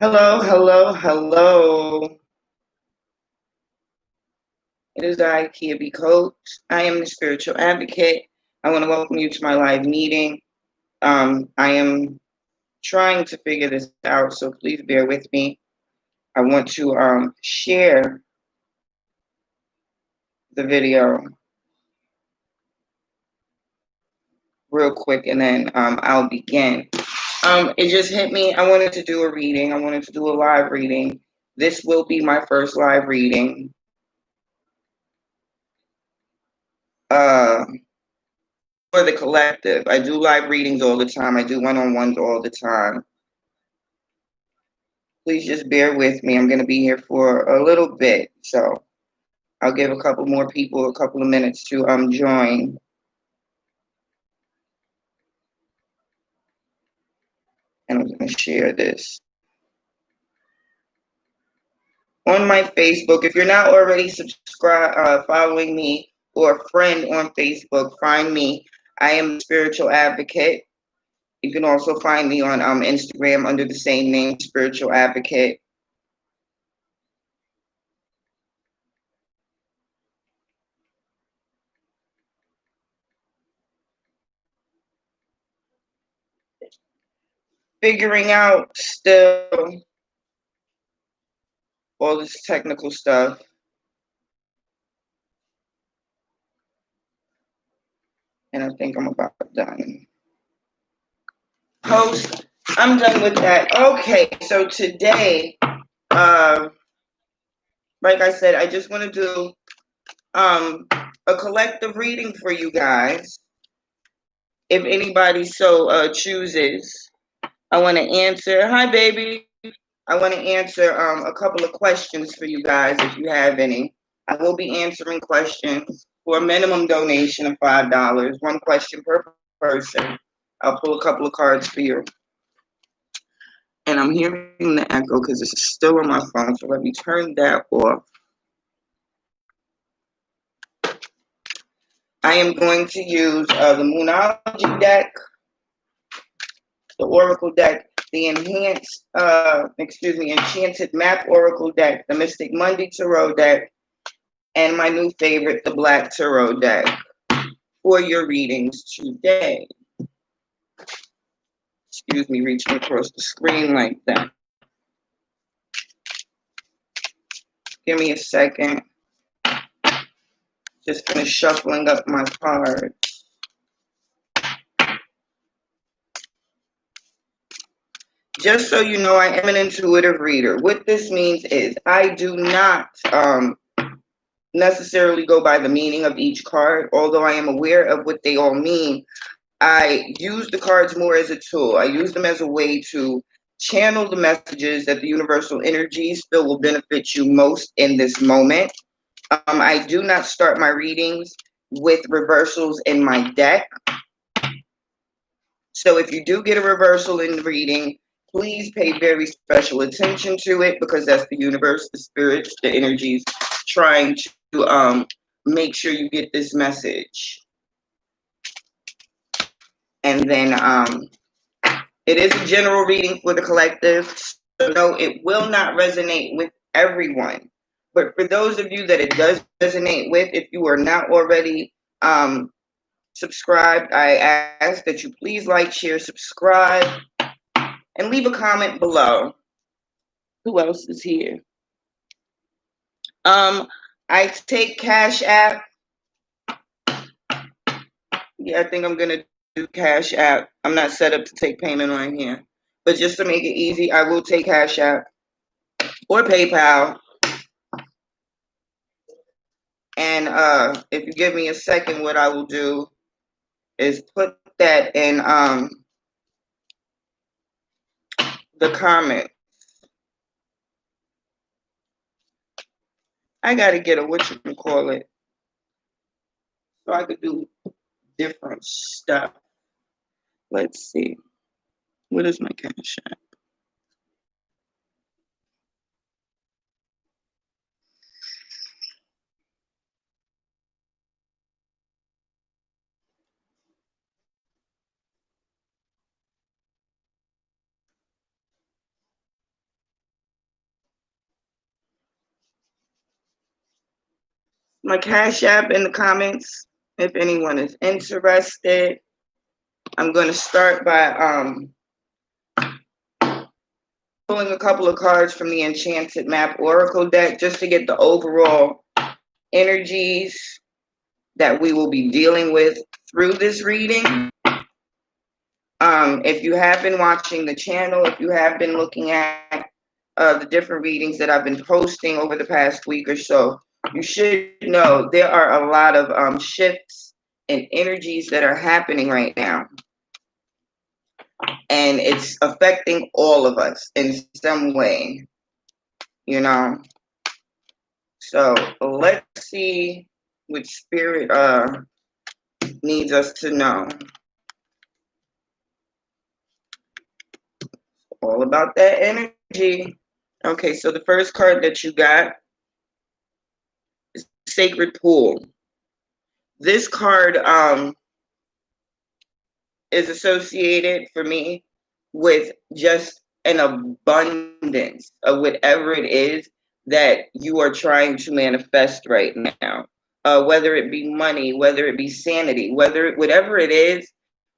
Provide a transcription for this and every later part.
Hello, hello, hello. It is I, Kia B. Coach. I am the spiritual advocate. I want to welcome you to my live meeting. I am trying to figure this out, so please bear with me. I want to share the video real quick, and then I'll begin. It just hit me. I wanted to do a reading. I wanted to do a live reading. This will be my first live reading. For the collective. I do live readings all the time. I do one-on-ones all the time. Please just bear with me. I'm going to be here for a little bit, so I'll give a couple more people a couple of minutes to join. And I'm going to share this on my Facebook. If you're not already following me or friend on Facebook, find me. I am a spiritual advocate. You can also find me on Instagram under the same name, Spiritual Advocate. Figuring out still all this technical stuff. And I think I'm about done. Host, I'm done with that. Okay, so today, like I said, I just want to do a collective reading for you guys. If anybody so chooses, I want to answer. Hi, baby. I want to answer a couple of questions for you guys if you have any. I will be answering questions for a minimum donation of $5, one question per person. I'll pull a couple of cards for you. And I'm hearing the echo because it's still on my phone, so let me turn that off. I am going to use the Moonology deck, the Oracle deck, the Enchanted Map Oracle deck, the Mystic Monday Tarot deck, and my new favorite, the Black Tarot deck, for your readings today. Excuse me, reaching across the screen like that. Give me a second. Just finish shuffling up my cards. Just so you know, I am an intuitive reader. What this means is I do not necessarily go by the meaning of each card, although I am aware of what they all mean. I use the cards more as a tool. I use them as a way to channel the messages that the universal energies feel will benefit you most in this moment. I do not start my readings with reversals in my deck. So if you do get a reversal in the reading, please pay very special attention to it, because that's the universe, the spirits, the energies trying to make sure you get this message. And then it is a general reading for the collective, so no, it will not resonate with everyone. But for those of you that it does resonate with, if you are not already subscribed, I ask that you please like, share, subscribe, and leave a comment below. Who else is here? I take Cash App. Yeah, I think I'm gonna do Cash App. I'm not set up to take payment on here, but just to make it easy, I will take Cash App or PayPal. And if you give me a second, what I will do is put that in the comment. I gotta get a whatchamacallit so I could do different stuff. Let's see. What is my Cash App? my Cash App in the comments if anyone is interested. I'm going to start by pulling a couple of cards from the Enchanted Map Oracle deck just to get the overall energies that we will be dealing with through this reading. If you have been watching the channel, if you have been looking at the different readings that I've been posting over the past week or so, you should know there are a lot of shifts and energies that are happening right now. And it's affecting all of us in some way, you know. So let's see what Spirit needs us to know. All about that energy. Okay, so the first card that you got is Sacred Pool. This card is associated for me with just an abundance of whatever it is that you are trying to manifest right now. Whether it be money, whether it be sanity, whatever it is,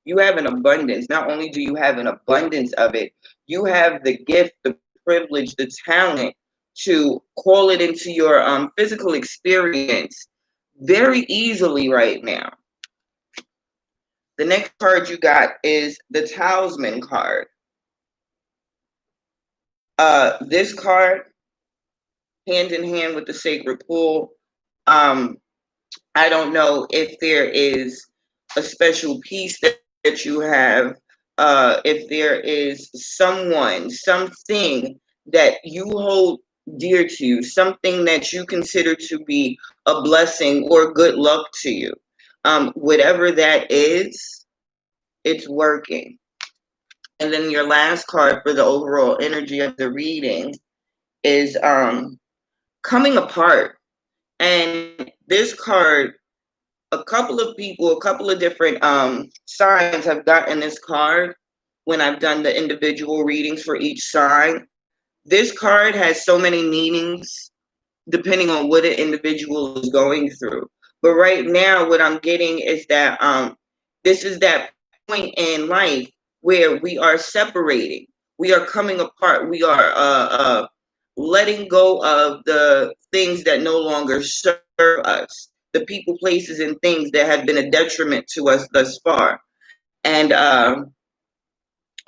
you have an abundance. Not only do you have an abundance of it, you have the gift, the privilege, the talent to call it into your physical experience very easily right now. The next card you got is the Talisman card. This card, hand in hand with the Sacred Pool, I don't know if there is a special piece that you have, if there is someone, something that you hold dear to you, something that you consider to be a blessing or good luck to you. Whatever that is, it's working. And then your last card for the overall energy of the reading is coming apart. And this card, a couple of people, a couple of different signs have gotten this card when I've done the individual readings for each sign. This card has so many meanings depending on what an individual is going through. But right now, what I'm getting is that this is that point in life where we are separating, we are coming apart, we are letting go of the things that no longer serve us, the people, places, and things that have been a detriment to us thus far. And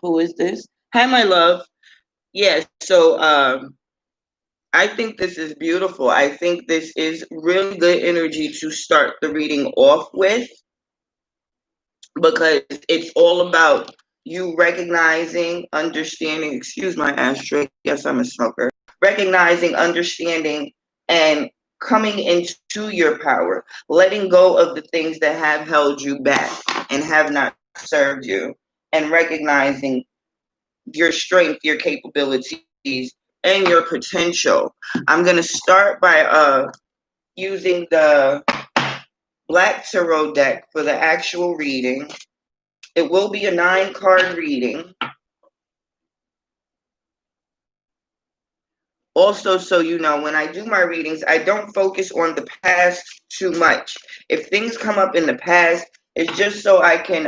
who is this? Hi, my love. Yes, so I think this is beautiful. I think this is really good energy to start the reading off with, because it's all about you recognizing, understanding, excuse my ashtray, yes, I'm a smoker, recognizing, understanding, and coming into your power, letting go of the things that have held you back and have not served you, and recognizing your strength, your capabilities, and your potential. I'm going to start by using the Black Tarot deck for the actual reading. It will be a 9-card reading. Also, so you know, when I do my readings, I don't focus on the past too much. If things come up in the past, it's just so I can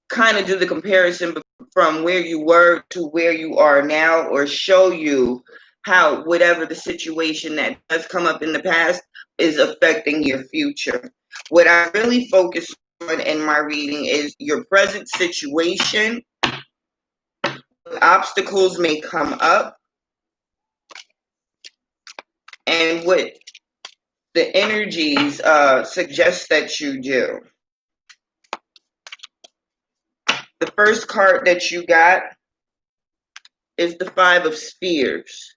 kind of do the comparison from where you were to where you are now, or show you how whatever the situation that does come up in the past is affecting your future. What I really focus on in my reading is your present situation. Obstacles may come up, and what the energies suggest that you do. The first card that you got is the Five of Spears.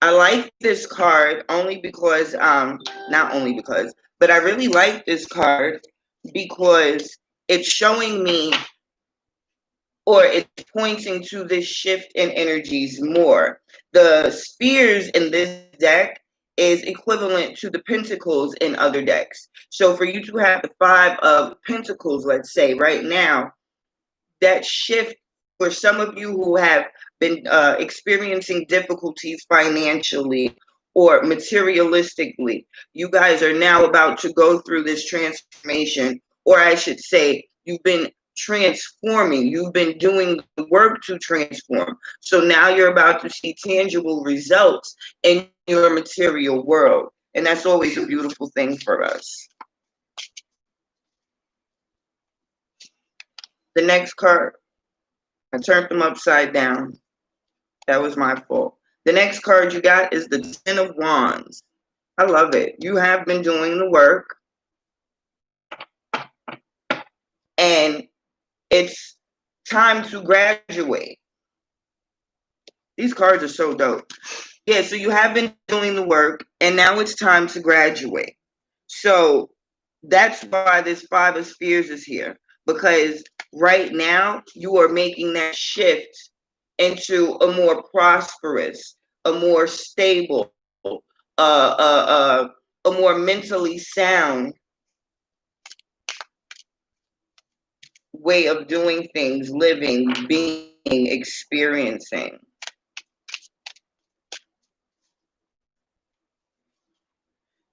I like this card only because, not only because, but I really like this card because it's showing me, or it's pointing to this shift in energies more. The spears in this deck is equivalent to the pentacles in other decks. So for you to have the Five of Pentacles, let's say right now, that shift for some of you who have been experiencing difficulties financially, or materialistically. You guys are now about to go through this transformation, or I should say, you've been transforming. You've been doing the work to transform. So now you're about to see tangible results in your material world. And that's always a beautiful thing for us. The next card, I turned them upside down. That was my fault. The next card you got is the Ten of Wands. I love it. You have been doing the work. And it's time to graduate. These cards are so dope. Yeah, so you have been doing the work, and now it's time to graduate. So that's why this Five of Spheres is here, because right now you are making that shift into a more prosperous, a more stable, a more mentally sound way of doing things, living, being, experiencing.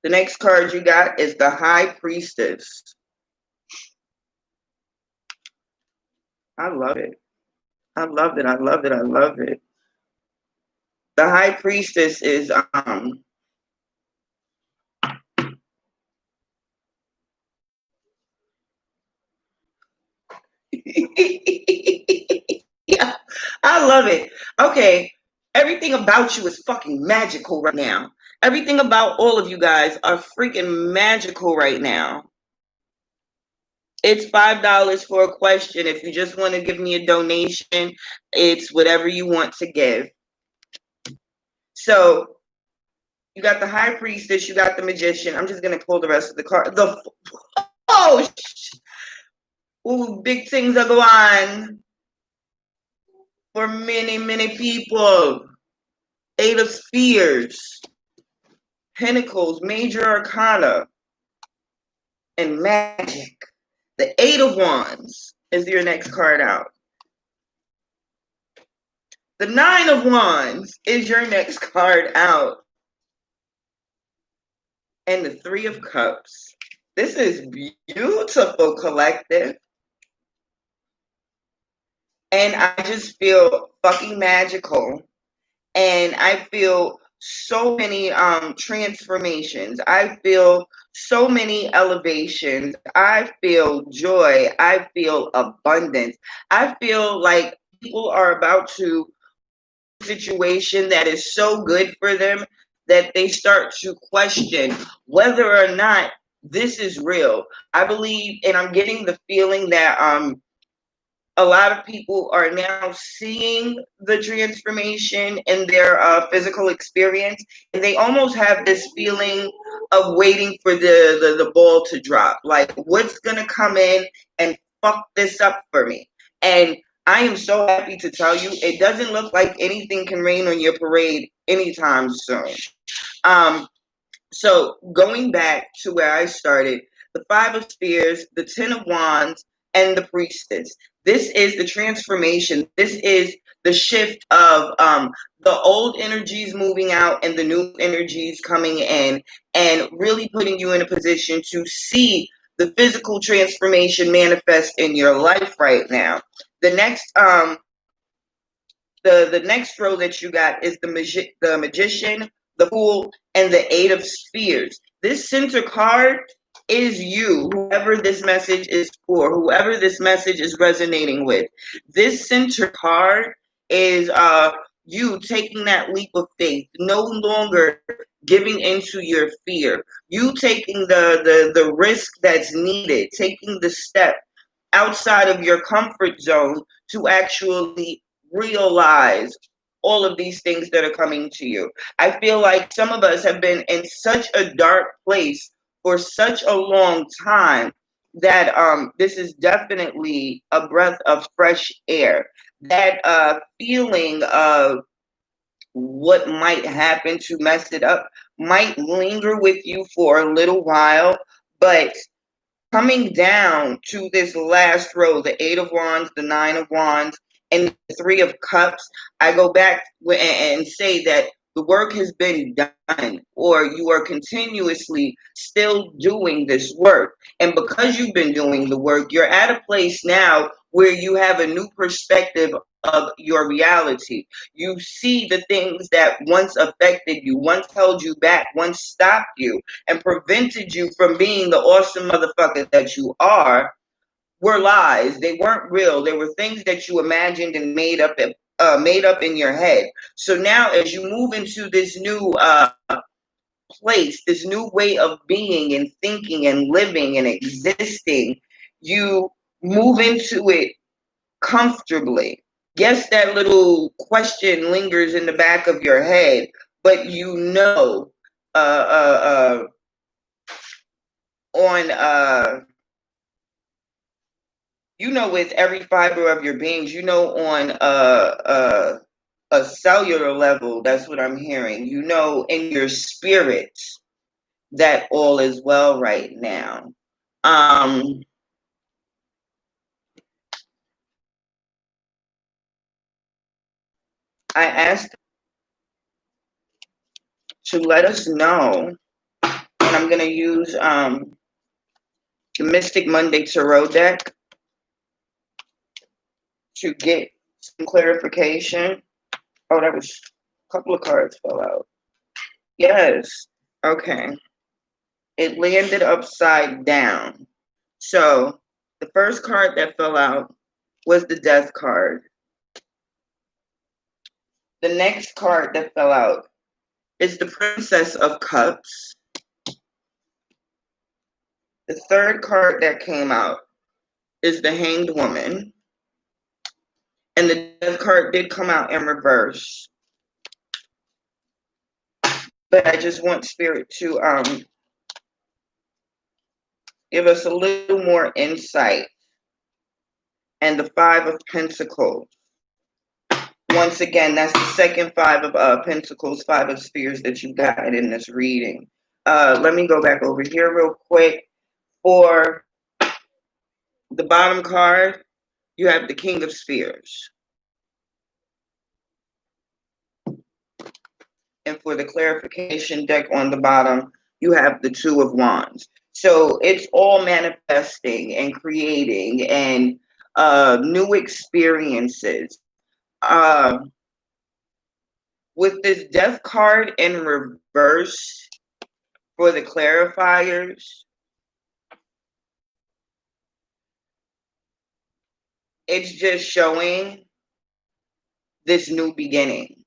The next card you got is the High Priestess. I love it. I love it. I love it. I love it. The High Priestess is yeah, I love it. Okay, everything about you is fucking magical right now. Everything about all of you guys are freaking magical right now. It's $5 for a question. If you just want to give me a donation, it's whatever you want to give. So you got the High Priestess, you got the Magician. I'm just gonna pull the rest of the card. Ooh, big things are going on for many, many people. Eight of Spheres, Pentacles, Major Arcana, and Magic. The Eight of Wands is your next card out. The Nine of Wands is your next card out. And the Three of Cups. This is beautiful, collective. And I just feel fucking magical. And I feel so many transformations. I feel so many elevations. I feel joy. I feel abundance. I feel like people are about to situation that is so good for them that they start to question whether or not this is real. I believe, and I'm getting the feeling that a lot of people are now seeing the transformation in their physical experience, and they almost have this feeling of waiting for the ball to drop. Like, what's gonna come in and fuck this up for me? And I am so happy to tell you, it doesn't look like anything can rain on your parade anytime soon. So going back to where I started, the Five of Spheres, the Ten of Wands, and the Priestess. This is the transformation. This is the shift of the old energies moving out and the new energies coming in, and really putting you in a position to see the physical transformation manifest in your life right now. The next the next row that you got is the Magician, the Fool, and the Eight of Spheres. This center card is you, whoever this message is for, whoever this message is resonating with. This center card is you taking that leap of faith, no longer giving into your fear. You taking the risk that's needed, taking the step outside of your comfort zone to actually realize all of these things that are coming to you. I feel like some of us have been in such a dark place for such a long time that this is definitely a breath of fresh air. That feeling of what might happen to mess it up might linger with you for a little while, but coming down to this last row, the Eight of Wands, the Nine of Wands, and the Three of Cups, I go back and say that The work has been done, or you are continuously still doing this work. And because you've been doing the work, you're at a place now where you have a new perspective of your reality. You see the things that once affected you, once held you back, once stopped you, and prevented you from being the awesome motherfucker that you are, were lies. They weren't real. They were things that you imagined and made up in your head. So now, as you move into this new place, this new way of being and thinking and living and existing, you move into it comfortably. Yes, that little question lingers in the back of your head, but on with every fiber of your beings, on a cellular level, that's what I'm hearing. In your spirit that all is well right now. I asked to let us know, and I'm going to use the Mystic Monday Tarot deck to get some clarification. Oh, that was a couple of cards fell out. Yes. Okay. It landed upside down. So the first card that fell out was the Death card. The next card that fell out is the Princess of Cups. The third card that came out is the Hanged Woman. And the Death card did come out in reverse. But I just want Spirit to give us a little more insight. And the Five of Pentacles. Once again, that's the second Five of Pentacles, Five of Spheres that you got in this reading. Let me go back over here real quick. For the bottom card, you have the King of Spheres. And for the clarification deck on the bottom, you have the Two of Wands. So it's all manifesting and creating and new experiences. With this Death card in reverse for the clarifiers, it's just showing this new beginning.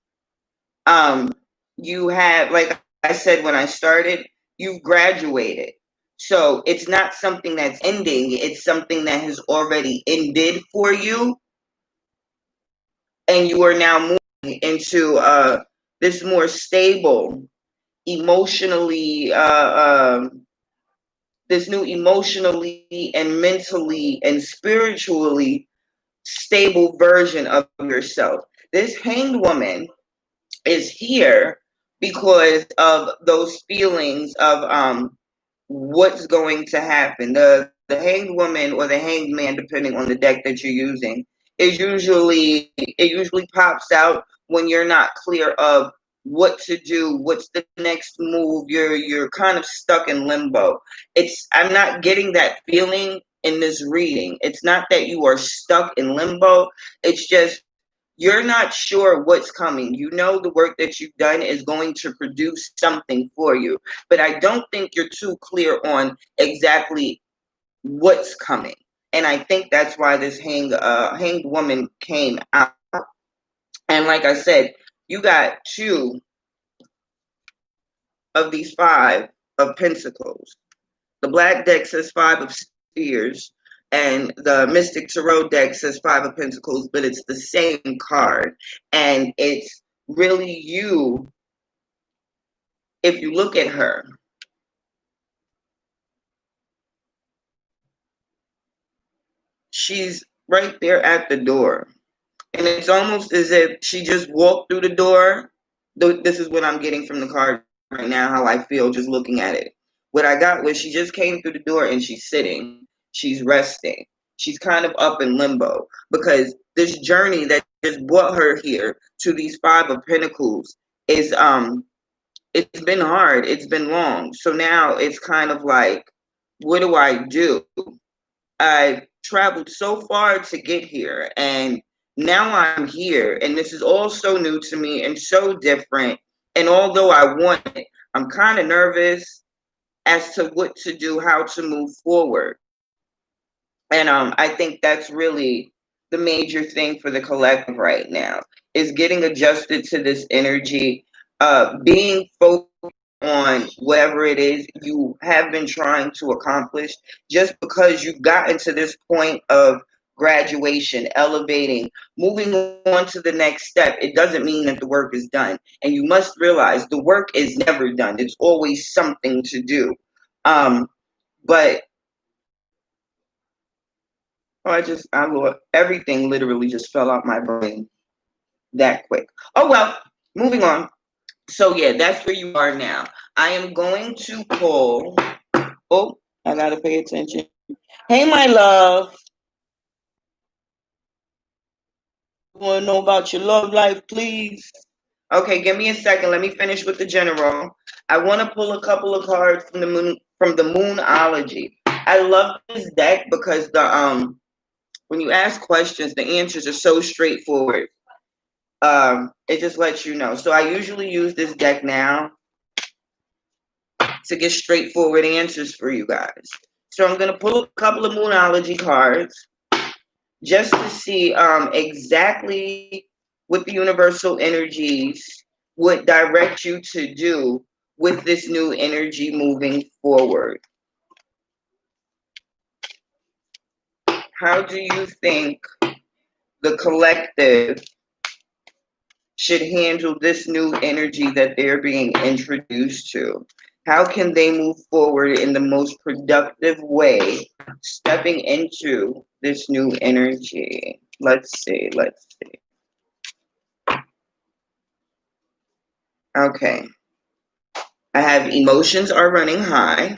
You have, like I said when I started, you've graduated. So it's not something that's ending, it's something that has already ended for you. And you are now moving into this more stable, emotionally, this new emotionally and mentally and spiritually stable version of yourself. This Hanged Woman is here because of those feelings of what's going to happen. The Hanged Woman or the Hanged Man, depending on the deck that you're using, it usually pops out when you're not clear of what to do, what's the next move. You're kind of stuck in limbo. I'm not getting that feeling in this reading. It's not that you are stuck in limbo. It's just you're not sure what's coming. The work that you've done is going to produce something for you, but I don't think you're too clear on exactly what's coming. And I think that's why this hanged woman came out. And like I said, you got two of these Five of Pentacles. The black deck says Five of Spheres, and the Mystic Tarot deck says Five of Pentacles, but it's the same card. And it's really you, if you look at her. She's right there at the door. And it's almost as if she just walked through the door. This is what I'm getting from the card right now, how I feel just looking at it. What I got was she just came through the door and she's sitting. She's resting. She's kind of up in limbo because this journey that just brought her here to these Five of Pentacles is it's been hard, it's been long. So now it's kind of like, what do I do? I traveled so far to get here, and now I'm here, and this is all so new to me and so different. And although I want it, I'm kind of nervous as to what to do, how to move forward. And I think that's really the major thing for the collective right now is getting adjusted to this energy, being focused on whatever it is you have been trying to accomplish. Just because you've gotten to this point of graduation, elevating, moving on to the next step, it doesn't mean that the work is done. And you must realize the work is never done. It's always something to do. But I Lord, everything literally just fell out my brain that quick. Oh well, moving on. So yeah, that's where you are now. I am going to pull. Oh, I gotta pay attention. Hey, my love. Want to know about your love life, please? Okay, give me a second. Let me finish with the general. I want to pull a couple of cards from the moon, from the Moonology. I love this deck because the when you ask questions, the answers are so straightforward. It just lets you know. So I usually use this deck now to get straightforward answers for you guys. So I'm going to pull a couple of Moonology cards just to see exactly what the universal energies would direct you to do with this new energy moving forward. How do you think the collective should handle this new energy that they're being introduced to? How can they move forward in the most productive way, stepping into this new energy? Let's see. Okay. I have emotions are running high.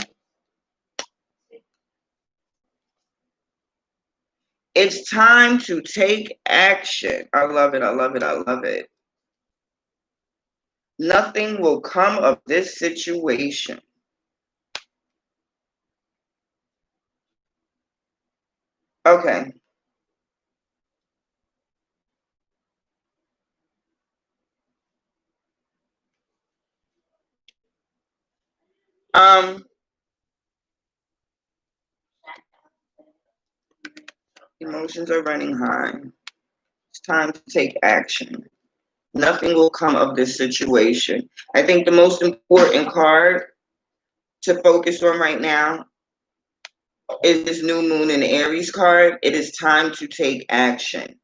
It's time to take action. I love it. I love it. I love it. Nothing will come of this situation. Okay. Um, Emotions are running high. It's time to take action. Nothing will come of this situation. I think the most important card to focus on right now is this new moon in Aries card. It is time to take action.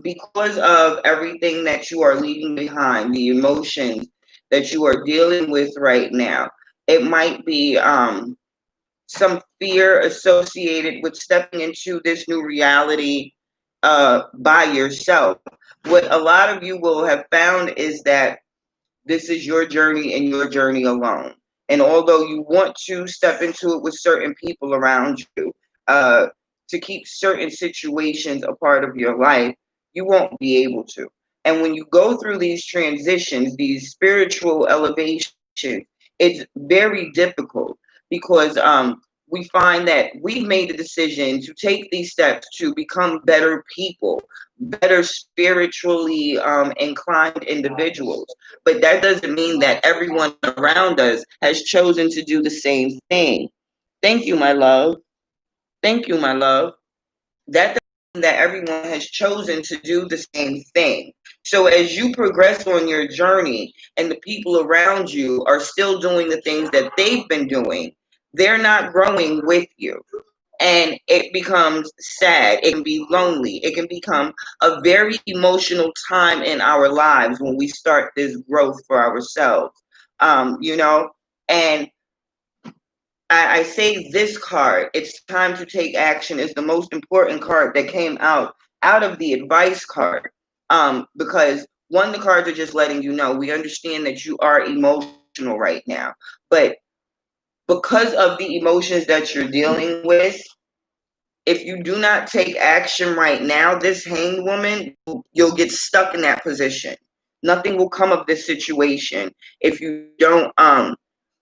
Because of everything that you are leaving behind, the emotions that you are dealing with right now, it might be some fear associated with stepping into this new reality by yourself. What a lot of you will have found is that this is your journey and your journey alone. And although you want to step into it with certain people around you, to keep certain situations a part of your life, you won't be able to. And when you go through these transitions, these spiritual elevations, it's very difficult because we find that we've made the decision to take these steps to become better people, better spiritually inclined individuals. But that doesn't mean that everyone around us has chosen to do the same thing. Thank you, my love. Thank you, my love. That doesn't mean that everyone has chosen to do the same thing. So as you progress on your journey and the people around you are still doing the things that they've been doing, they're not growing with you. And it becomes sad. It can be lonely. It can become a very emotional time in our lives when we start this growth for ourselves. You know, and I say this card, it's time to take action, is the most important card that came out of the advice card. Because one, the cards are just letting you know we understand that you are emotional right now, but because of the emotions that you're dealing with, if you do not take action right now, this hanged woman, you'll get stuck in that position. Nothing will come of this situation if you don't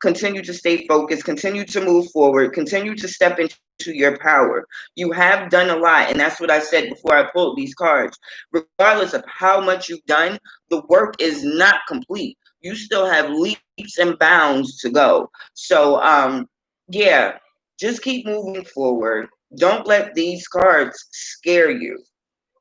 continue to stay focused, continue to move forward, continue to step into your power. You have done a lot, and that's what I said before I pulled these cards. Regardless of how much you've done, the work is not complete. You still have leaps and bounds to go. So yeah, just keep moving forward. Don't let these cards scare you,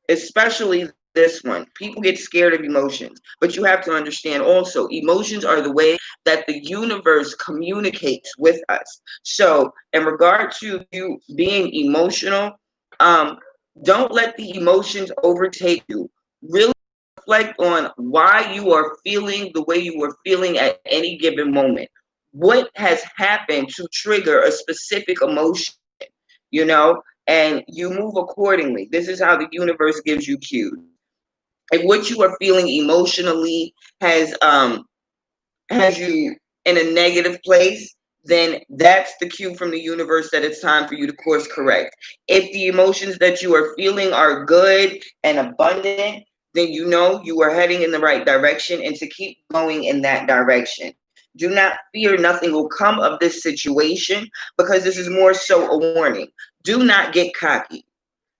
especially this one. People get scared of emotions, but you have to understand also emotions are the way that the universe communicates with us. So, in regard to you being emotional, don't let the emotions overtake you. Really reflect on why you are feeling the way you are feeling at any given moment. What has happened to trigger a specific emotion, you know, and you move accordingly. This is how the universe gives you cues. If what you are feeling emotionally has you in a negative place, then that's the cue from the universe that it's time for you to course correct. If the emotions that you are feeling are good and abundant, then you know you are heading in the right direction and to keep going in that direction. Do not fear, nothing will come of this situation because this is more so a warning. Do not get cocky.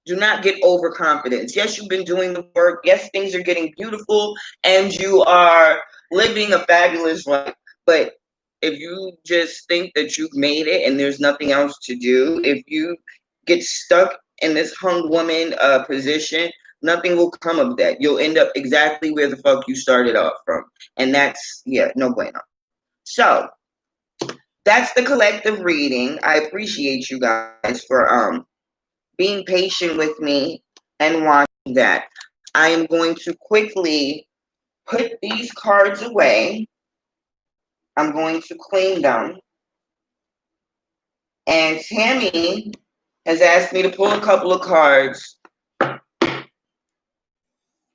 Do not get overconfident. Yes, you've been doing the work. Yes, things are getting beautiful and you are living a fabulous life. But if you just think that you've made it and there's nothing else to do, if you get stuck in this hung woman position, nothing will come of that. You'll end up exactly where the fuck you started off from. And that's, yeah, no bueno. So that's the collective reading. I appreciate you guys for being patient with me and watching that. I am going to quickly put these cards away. I'm going to clean them. And Tammy has asked me to pull a couple of cards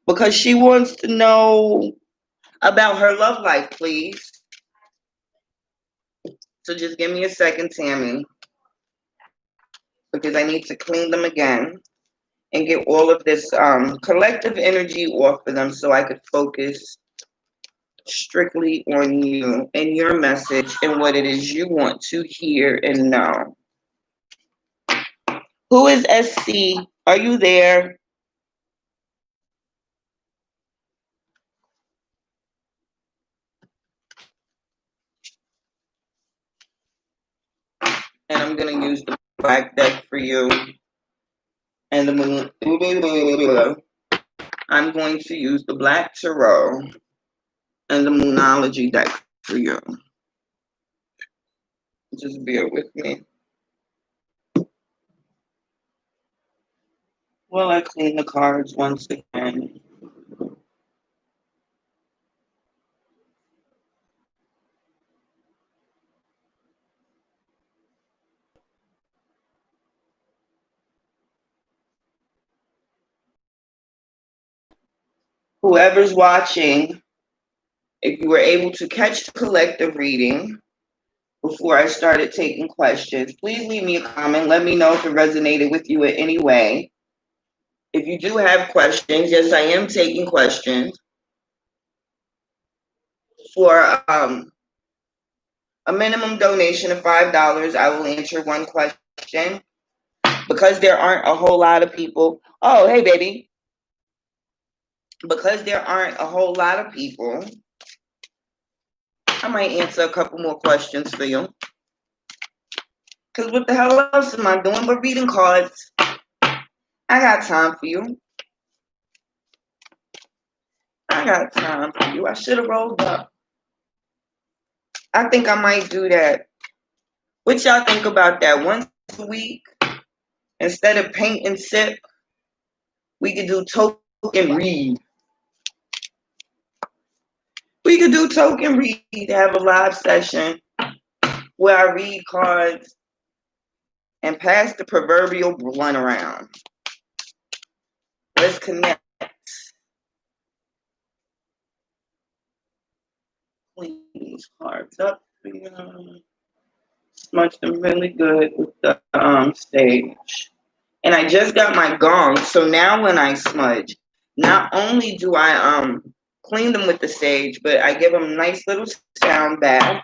because she wants to know about her love life, please. So just give me a second, Tammy, because I need to clean them again and get all of this collective energy off of them so I could focus strictly on you and your message and what it is you want to hear and know. Who is SC? Are you there? And I'm going to use the black deck for you. And the moon. I'm going to use the black tarot and the moonology deck for you. Just bear with me. Well, I clean the cards once again. Whoever's watching, if you were able to catch the collective reading before I started taking questions, please leave me a comment. Let me know if it resonated with you in any way. If you do have questions, yes, I am taking questions. For a minimum donation of $5, I will answer one question. Because there aren't a whole lot of people. Oh, hey, baby. Because there aren't a whole lot of people, I might answer a couple more questions for you. Because what the hell else am I doing but reading cards? I got time for you. I got time for you. I should have rolled up. I think I might do that. What y'all think about that? Once a week, instead of paint and sip, we could do token read. We could do token read, have a live session where I read cards and pass the proverbial blunt around. Let's connect. Clean these cards up. Smudge them really good with the sage. And I just got my gong, so now when I smudge, not only do I clean them with the sage, but I give them a nice little sound bath.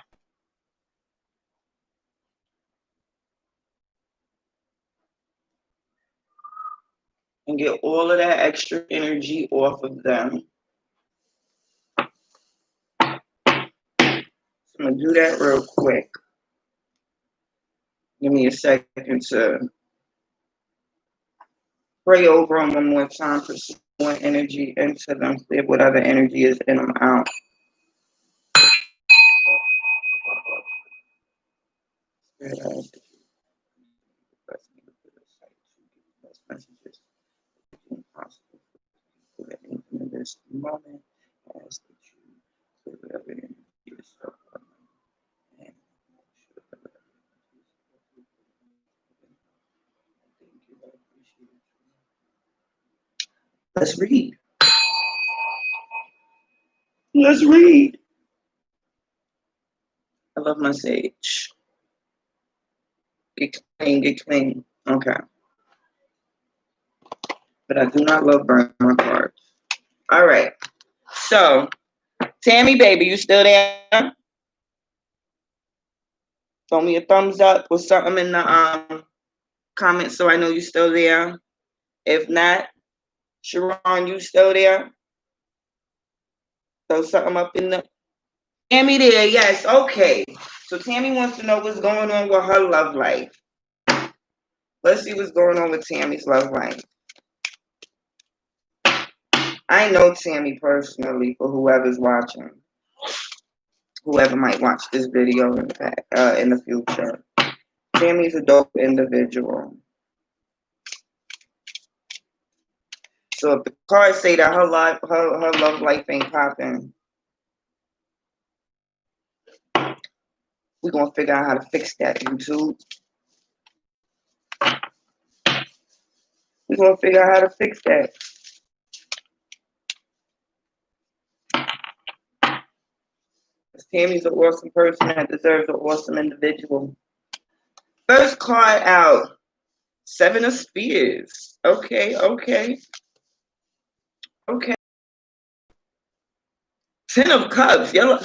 And get all of that extra energy off of them. So I'm going to do that real quick. Give me a second to pray over them one more time, put some more energy into them, clear whatever energy is in them out. In this moment, as that you clear whatever energy is so. Let's read. Let's read. I love my sage. Get clean, get clean. Okay. But I do not love burning my cards. All right. So, Tammy, baby, you still there? Throw me a thumbs up or something in the comments so I know you're still there. If not, Sharon, you still there? Throw something up in the... Tammy there, yes, okay. So Tammy wants to know what's going on with her love life. Let's see what's going on with Tammy's love life. I know Tammy personally, for whoever's watching. Whoever might watch this video in the future. Tammy's a dope individual. So if the cards say that her love life ain't popping, we're going to figure out how to fix that, YouTube. We're going to figure out how to fix that. Tammy's an awesome person that deserves an awesome individual. First card out. 7 of Spears. Okay, okay. Okay. 10 of Cups. You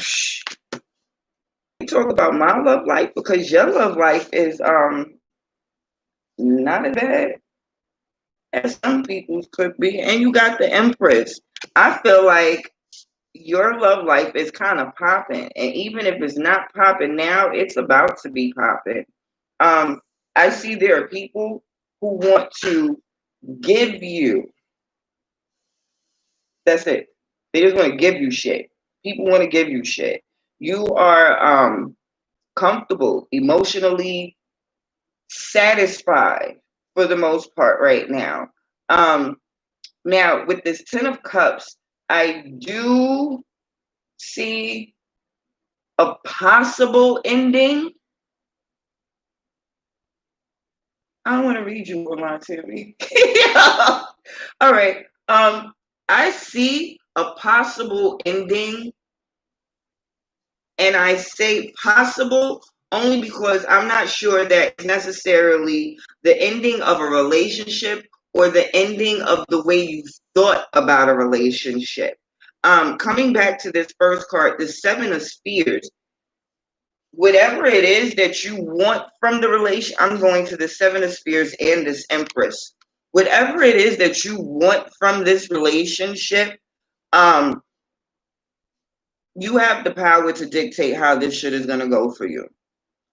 talk about my love life because your love life is not as bad as some people's could be. And you got the Empress. I feel like your love life is kind of popping. And even if it's not popping now, it's about to be popping. I see there are people who want to give you. That's it. They just want to give you shit. People want to give you shit. You are comfortable, emotionally satisfied for the most part right now. Now, with this 10 of Cups, I do see a possible ending. I don't want to read you online, Timmy. All right. I see a possible ending. And I say possible only because I'm not sure that necessarily the ending of a relationship or the ending of the way you thought about a relationship. Coming back to this first card, the 7 of Spears, whatever it is that you want from the relation, I'm going to the 7 of Spears and this Empress. Whatever it is that you want from this relationship, you have the power to dictate how this shit is going to go for you.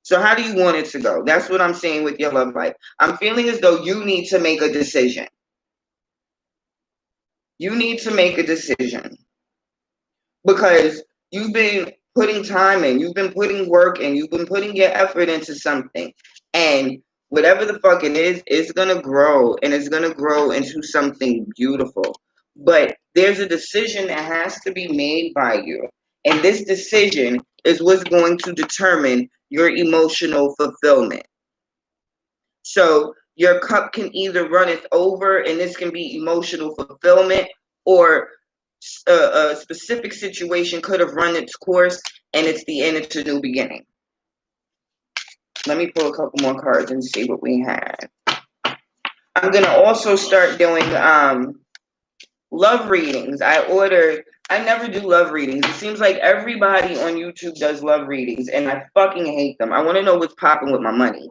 So how do you want it to go? That's what I'm saying with your love life. I'm feeling as though you need to make a decision. You need to make a decision. Because you've been putting time in, you've been putting work in, you've been putting your effort into something. And whatever the fuck it is, it's going to grow. And it's going to grow into something beautiful. But there's a decision that has to be made by you. And this decision is what's going to determine your emotional fulfillment. So your cup can either runneth over, and this can be emotional fulfillment, or a specific situation could have run its course, and it's the end of a new beginning. Let me pull a couple more cards and see what we had. I'm going to also start doing love readings. I ordered I never do love readings. It seems like everybody on YouTube does love readings, and I fucking hate them. I want to know what's popping with my money.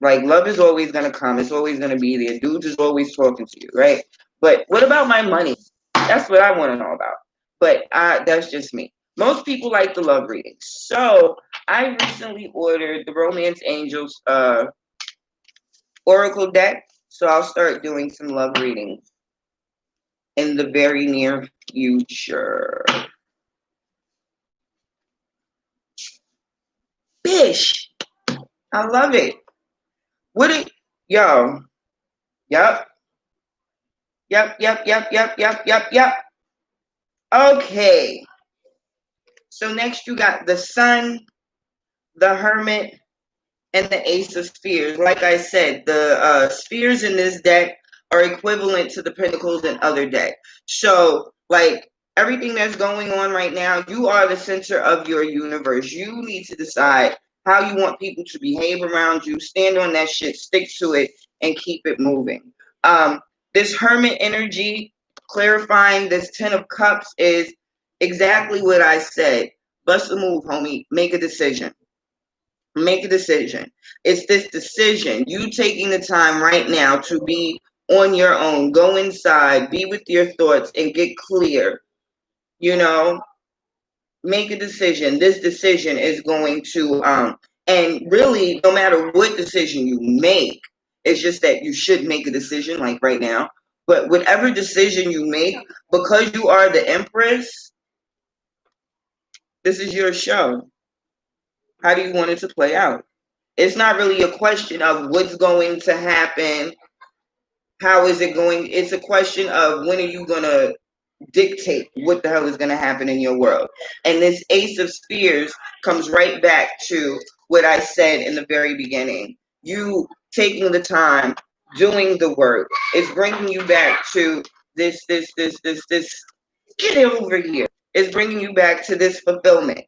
Like, love is always going to come. It's always going to be there. Dudes is always talking to you, right? But what about my money? That's what I want to know about. But that's just me. Most people like the love readings. So I recently ordered the Romance Angels Oracle deck. So I'll start doing some love readings in the very near future. Bish, I love it. What it, yo, yep, yep. Okay. So next you got the Sun, the Hermit, and the Ace of Spears. Like I said, the spears in this deck are equivalent to the Pentacles in other decks. So, like, everything that's going on right now, you are the center of your universe. You need to decide how you want people to behave around you. Stand on that shit, stick to it, and keep it moving. This Hermit energy, clarifying this Ten of Cups, is exactly what I said. Bust a move, homie. Make a decision. Make a decision. It's this decision. You taking the time right now to be on your own. Go inside, be with your thoughts, and get clear. You know, make a decision. This decision is going to and really, no matter what decision you make, it's just that you should make a decision like right now. But whatever decision you make, because you are the Empress, this is your show. How do you want it to play out? It's not really a question of what's going to happen. How is it going? It's a question of when are you going to dictate what the hell is going to happen in your world. And this Ace of Spears comes right back to what I said in the very beginning. You taking the time, doing the work, is bringing you back to this. Get it over here. It's bringing you back to this fulfillment.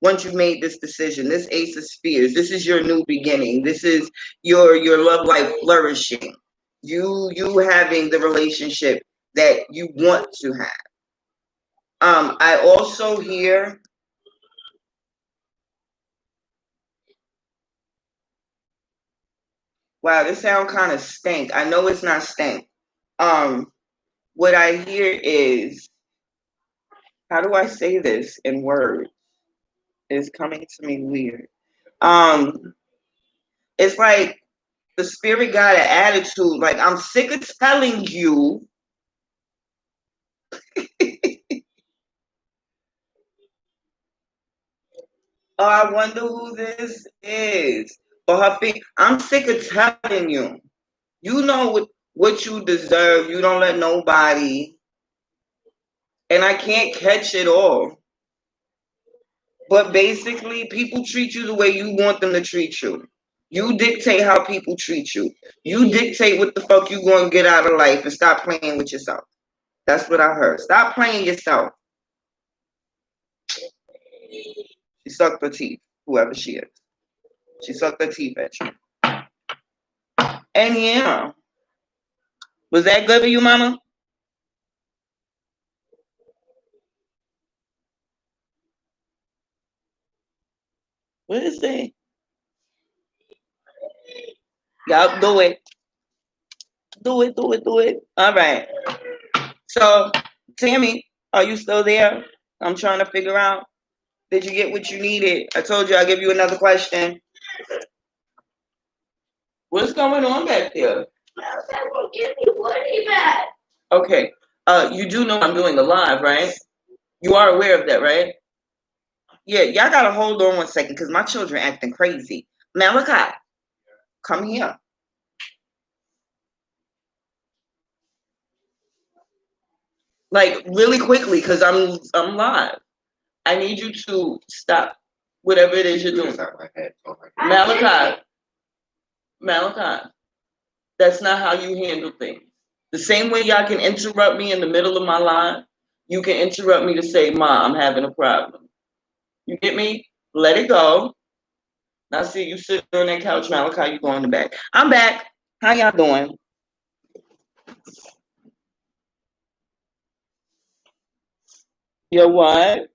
Once you've made this decision, this Ace of Spears, this is your new beginning. This is your love life flourishing. You having the relationship that you want to have. I also hear wow, this sound kind of stank. I know it's not stank. What I hear is, how do I say this in words? It's coming to me weird. It's like the spirit got an attitude. Like, I'm sick of telling you. Oh, I wonder who this is. But I'm sick of telling you. You know what you deserve. You don't let nobody. And I can't catch it all. But basically, people treat you the way you want them to treat you. You dictate how people treat you. You dictate what the fuck you going to get out of life and stop playing with yourself. That's what I heard. Stop playing yourself. She sucked her teeth, whoever she is. She sucked her teeth at you. And yeah. Was that good for you, mama? What is it? Yup, do it. Do it. All right. So, Tammy, are you still there? I'm trying to figure out. Did you get what you needed? I told you I'll give you another question. What's going on back there? I will give you money back. Okay. You do know I'm doing the live, right? You are aware of that, right? Yeah, y'all gotta hold on 1 second because my children acting crazy. Malachi, come here. Like really quickly, because I'm live. I need you to stop whatever it is you're doing. Malachi, that's not how you handle things. The same way y'all can interrupt me in the middle of my live, you can interrupt me to say, Ma, I'm having a problem. You get me? Let it go. Now see you sitting on that couch, Malachi, you go in the back. I'm back. How y'all doing? Your what?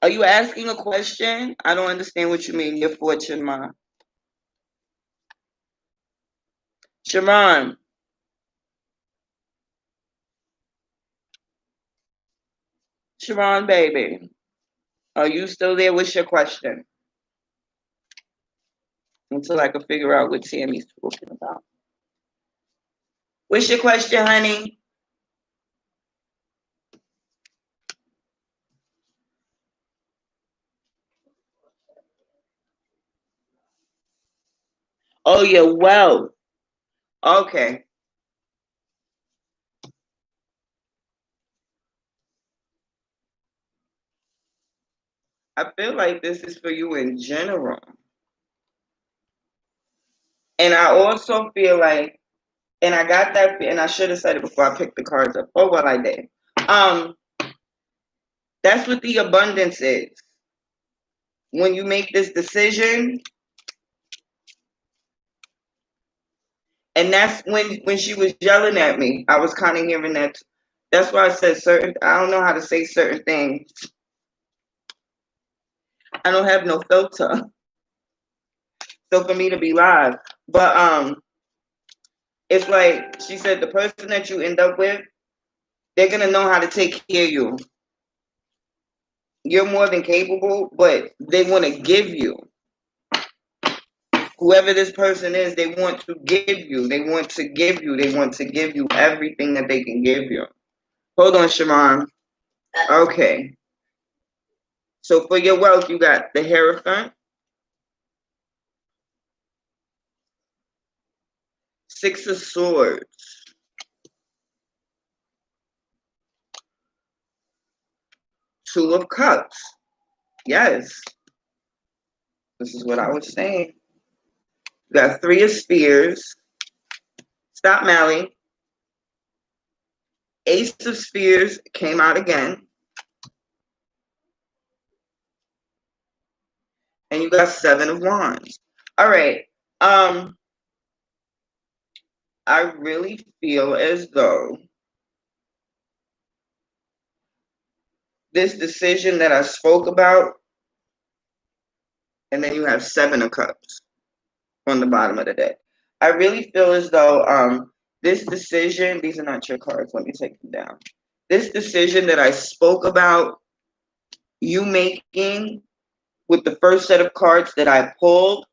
Are you asking a question? I don't understand what you mean. Your fortune, ma. Sharon. Sharon, baby. Are you still there? What's your question? Until I can figure out what Tammy's talking about. What's your question, honey? Oh, your wealth. Okay. I feel like this is for you in general. And I also feel like, and I got that, and I should have said it before I picked the cards up. Oh, well, I did. That's what the abundance is. When you make this decision, and that's when she was yelling at me, I was kind of hearing that. That's why I said certain, I don't know how to say certain things. I don't have no filter. So for me to be live. But it's like she said, the person that you end up with, they're gonna know how to take care of you. You're more than capable, but they want to give you. Whoever this person is, they want to give you. They want to give you. They want to give you everything that they can give you. Hold on, Shaman. Okay. So for your wealth, you got the Hierophant, Six of Swords, Two of Cups. Yes. This is what I was saying. You got Three of Spears. Stop, Mally. Ace of Spears came out again. And you got Seven of Wands. All right. I really feel as though this decision that I spoke about, and then you have Seven of Cups on the bottom of the deck. I really feel as though this decision, these are not your cards, let me take them down. This decision that I spoke about, you making with the first set of cards that I pulled,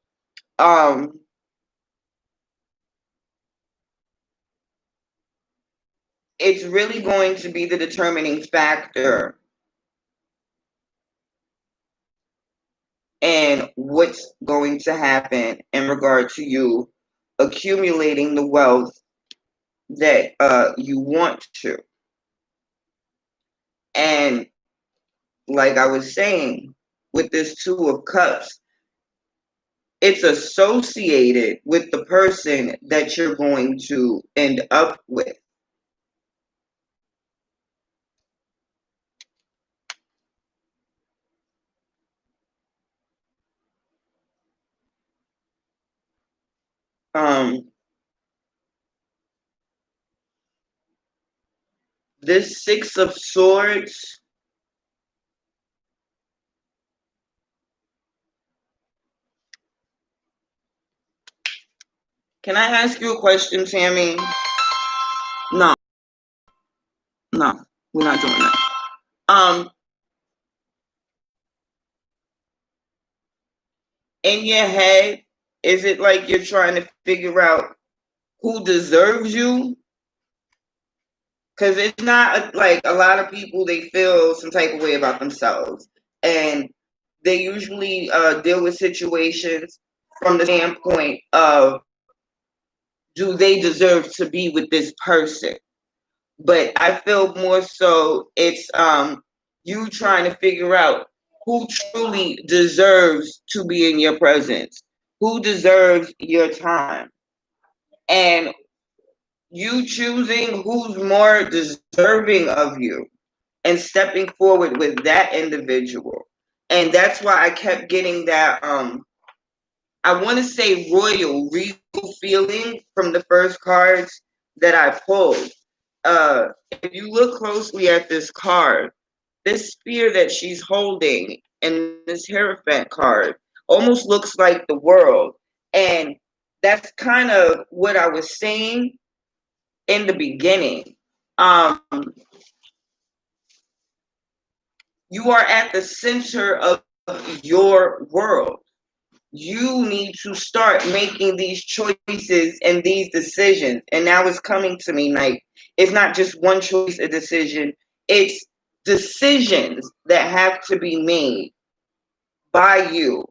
it's really going to be the determining factor in what's going to happen in regard to you accumulating the wealth that you want to. And like I was saying, with this Two of Cups, it's associated with the person that you're going to end up with. This Six of Swords, can I ask you a question, Tammy? No, no, we're not doing that. In your head, is it like you're trying to figure out who deserves you? Because it's not like a lot of people, they feel some type of way about themselves. And they usually deal with situations from the standpoint of, do they deserve to be with this person? But I feel more so it's you trying to figure out who truly deserves to be in your presence, who deserves your time, and you choosing who's more deserving of you and stepping forward with that individual. And that's why I kept getting that I want to say royal, regal feeling from the first cards that I pulled. if you look closely at this card, this spear that she's holding and this Hierophant card almost looks like the world. And that's kind of what I was saying in the beginning. Um, you are at the center of your world. You need to start making these choices and these decisions. And now it's coming to me like it's not just one choice, a decision, it's decisions that have to be made by you.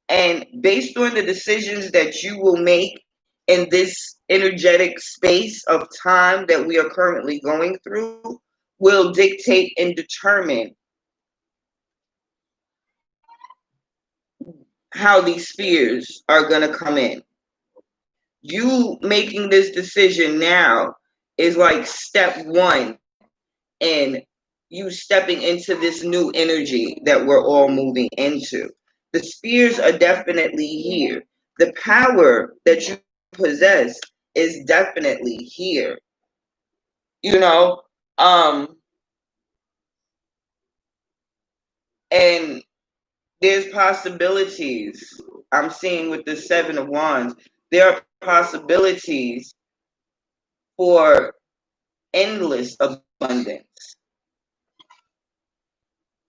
And based on the decisions that you will make in this energetic space of time that we are currently going through, will dictate and determine how these spheres are going to come in. You making this decision now is like step one in you stepping into this new energy that we're all moving into. The spheres are definitely here. The power that you possess is definitely here. You know, and there's possibilities. I'm seeing with the Seven of Wands, there are possibilities for endless abundance.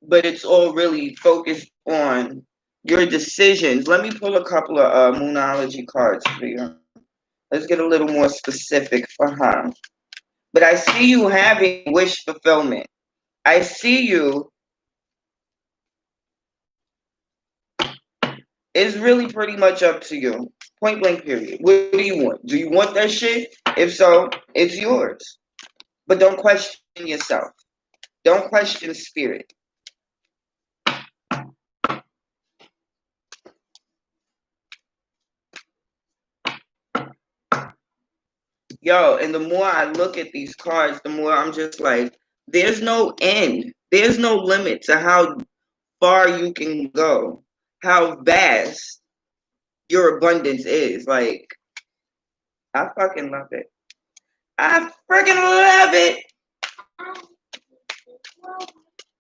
But it's all really focused on your decisions. Let me pull a couple of Moonology cards for you. Let's get a little more specific for her. But I see you having wish fulfillment. I see you. It's really pretty much up to you. Point blank period. What do you want? Do you want that shit? If so, it's yours. But don't question yourself. Don't question spirit. Yo, and the more I look at these cards, the more I'm just like, there's no end. There's no limit to how far you can go, how vast your abundance is. Like, I fucking love it. I freaking love it.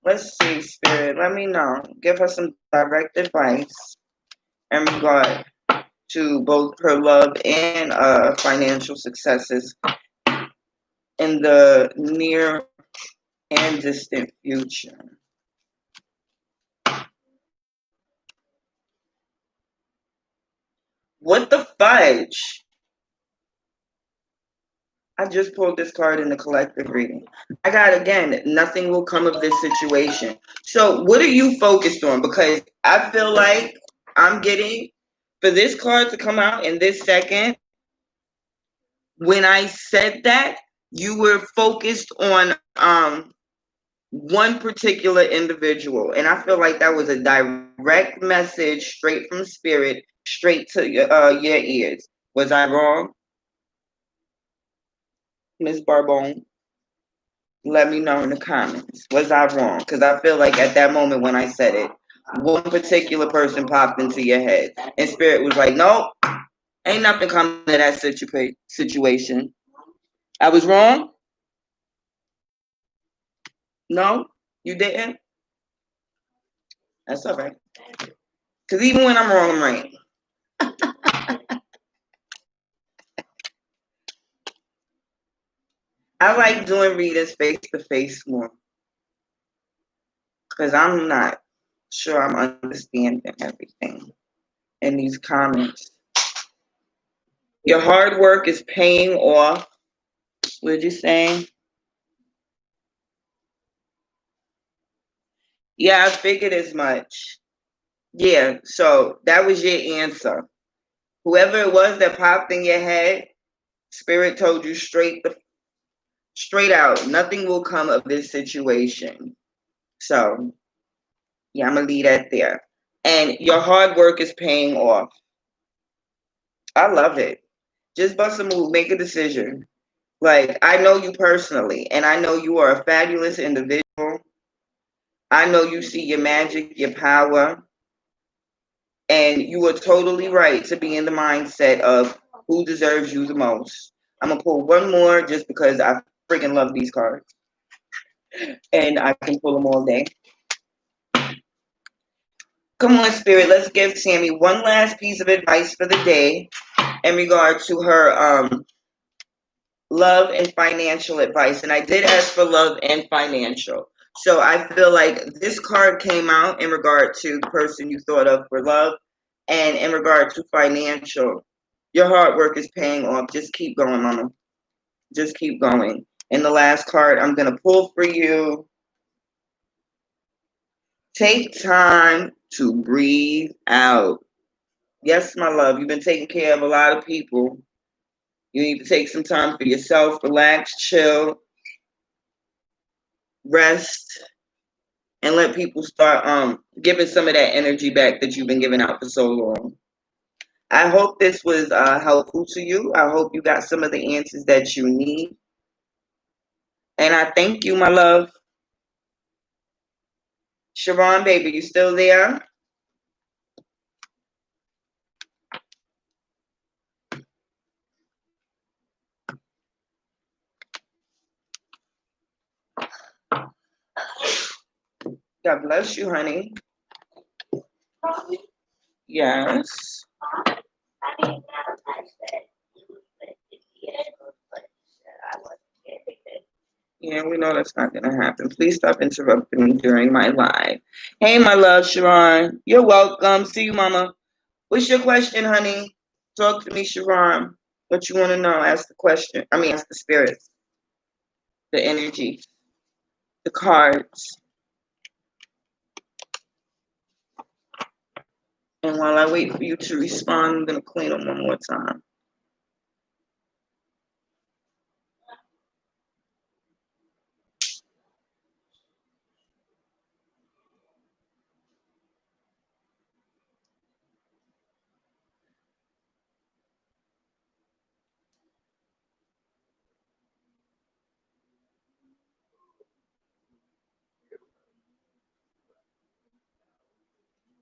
Let's see, Spirit. Let me know. Give her some direct advice in regard to both her love and financial successes in the near and distant future. What the fudge? I just pulled this card in the collective reading. I got, again, nothing will come of this situation. So what are you focused on? Because I feel like I'm getting, for this card to come out in this second, when I said that, you were focused on one particular individual. And I feel like that was a direct message straight from spirit, straight to your ears. Was I wrong, Miss Barbone? Let me know in the comments. Was I wrong? Because I feel like at that moment when I said it, one particular person popped into your head. And spirit was like, nope, ain't nothing coming to that situation. I was wrong? No? You didn't? That's all right. Because even when I'm wrong, I'm right. I like doing readings face to face more. Because I'm not sure I'm understanding everything in these comments. Your hard work is paying off. What did you say? Yeah, I figured as much. Yeah, so that was your answer. Whoever it was that popped in your head, spirit told you straight out, nothing will come of this situation. So yeah, I'm gonna leave that there. And your hard work is paying off. I love it. Just bust a move, make a decision. Like, I know you personally, and I know you are a fabulous individual. I know you see your magic, your power, and you are totally right to be in the mindset of who deserves you the most. I'm gonna pull one more just because I freaking love these cards. And I can pull them all day. Come on, Spirit. Let's give Tammy one last piece of advice for the day in regard to her love and financial advice. And I did ask for love and financial. So I feel like this card came out in regard to the person you thought of for love, and in regard to financial. Your hard work is paying off. Just keep going, mama. Just keep going. And the last card I'm going to pull for you. Take time to breathe out. Yes, my love, you've been taking care of a lot of people. You need to take some time for yourself, relax, chill, rest, and let people start giving some of that energy back that you've been giving out for so long. I hope this was helpful to you. I hope you got some of the answers that you need. And I thank you, my love. Sharon, baby, you still there? God bless you, honey. Yes. Yeah, we know that's not going to happen. Please stop interrupting me during my live. Hey, my love, Sharon. You're welcome. See you, mama. What's your question, honey? Talk to me, Sharon. What you want to know? Ask the question. Ask the spirits, the energy, the cards. And while I wait for you to respond, I'm going to clean them one more time.